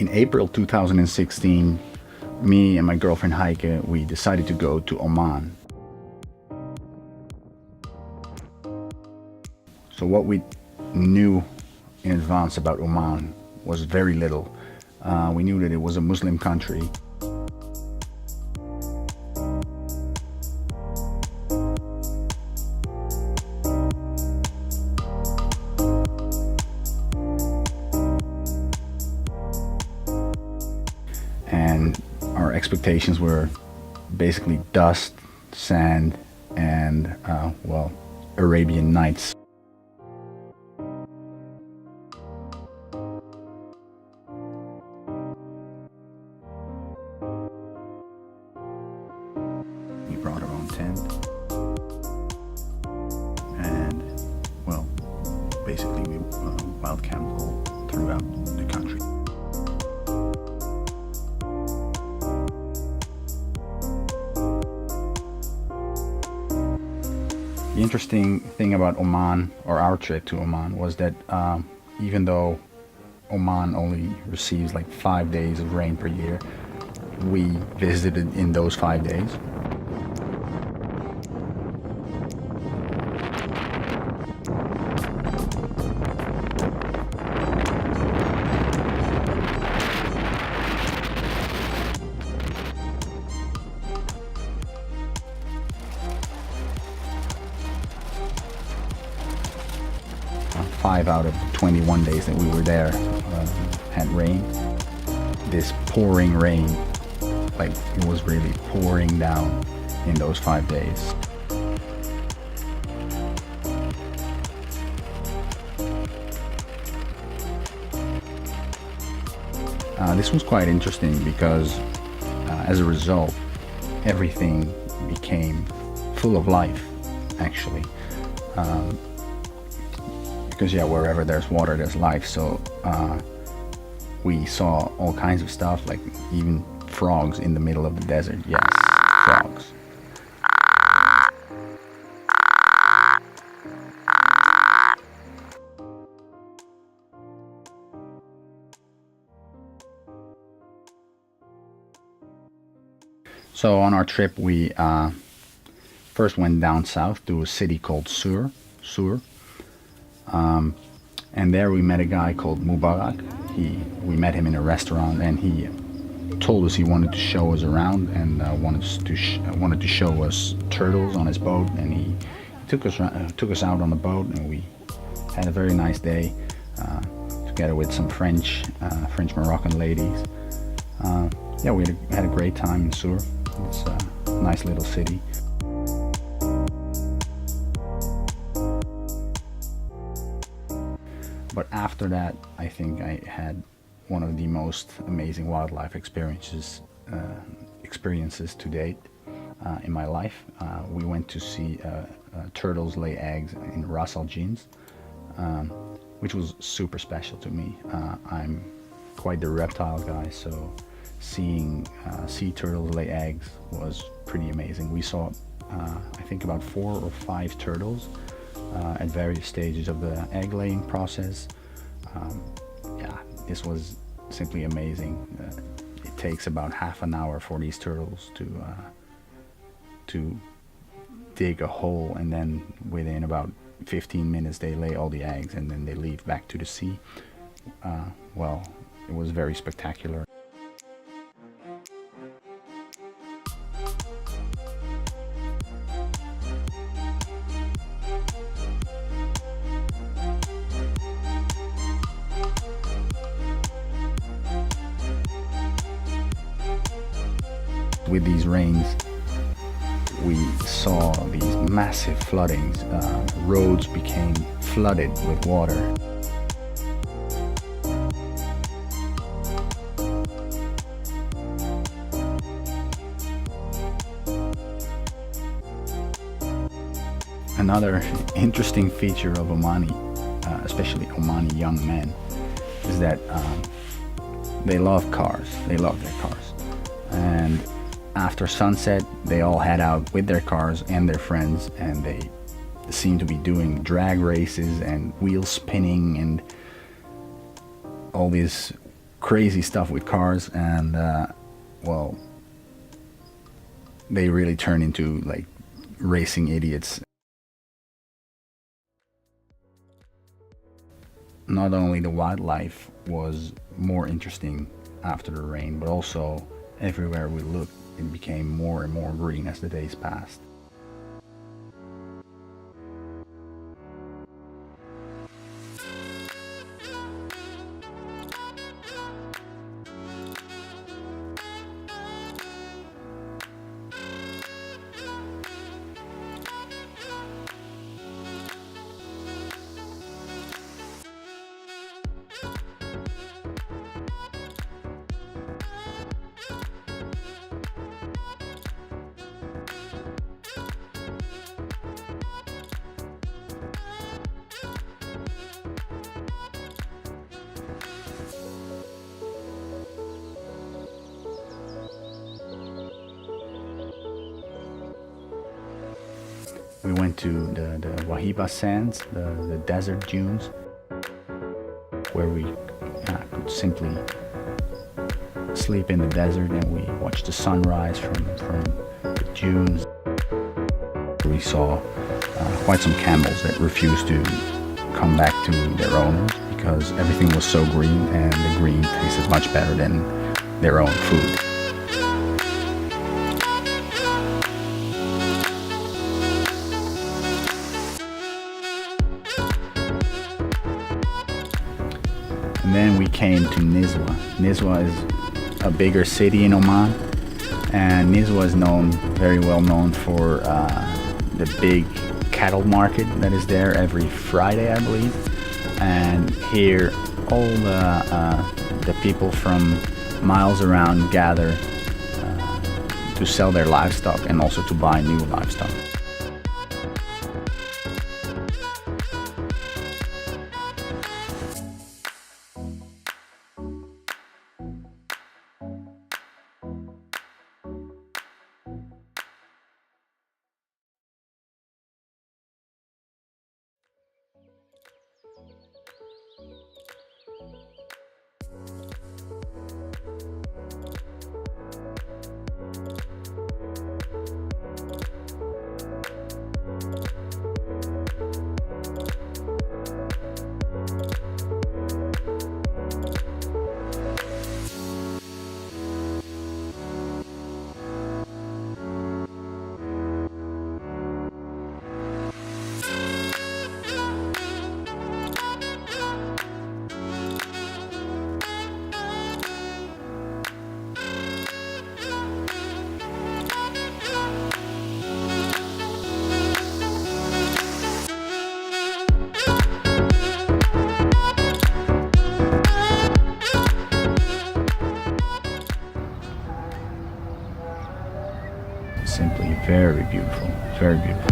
In April 2016, me and my girlfriend Heike, we decided to go to Oman. So what we knew in advance about Oman was very little. We knew that it was a Muslim country. And our expectations were basically dust, sand, and, well, Arabian Nights. We brought our own tent, and, well, basically we wild camped all throughout the country. The interesting thing about Oman, or our trip to Oman, was that even though Oman only receives like 5 days of rain per year, we visited in those 5 days. Five out of 21 days that we were there had rain. This pouring rain, like it was really pouring down in those 5 days. This was quite interesting because as a result, everything became full of life, actually. Because yeah, wherever there's water, there's life. So we saw all kinds of stuff, like even frogs in the middle of the desert. Yes, frogs. So on our trip, we first went down south to a city called Sur. And there we met a guy called Mubarak. We met him in a restaurant, and he told us he wanted to show us around and wanted to show us turtles on his boat. And he took us out on the boat, and we had a very nice day together with some French Moroccan ladies. Yeah, we had a great time in Sur. It's a nice little city. But after that, I think I had one of the most amazing wildlife experiences to date in my life. We went to see turtles lay eggs in Ras Al Jeans, which was super special to me. I'm quite the reptile guy, so seeing sea turtles lay eggs was pretty amazing. We saw, I think, about 4 or 5 turtles at various stages of the egg laying process. Yeah, this was simply amazing. It takes about half an hour for these turtles to dig a hole, and then within about 15 minutes they lay all the eggs, and then they leave back to the sea. Well, it was very spectacular. With these rains, we saw these massive floodings. Roads became flooded with water. Another interesting feature of Omani, especially Omani young men, is that they love cars. They love their cars. And after sunset, they all head out with their cars and their friends, and they seem to be doing drag races and wheel spinning and all these crazy stuff with cars, and well, they really turn into like racing idiots. Not only the wildlife was more interesting after the rain, but also everywhere we looked, it became more and more green as the days passed. We went to the Wahiba Sands, the desert dunes, where we could simply sleep in the desert, and we watched the sunrise from the dunes. We saw quite some camels that refused to come back to their owners because everything was so green, and the green tasted much better than their own food. And then we came to Nizwa. Nizwa is a bigger city in Oman, and Nizwa is very well known for the big cattle market that is there every Friday, I believe. And here, all the people from miles around gather to sell their livestock and also to buy new livestock. Simply very beautiful, very beautiful.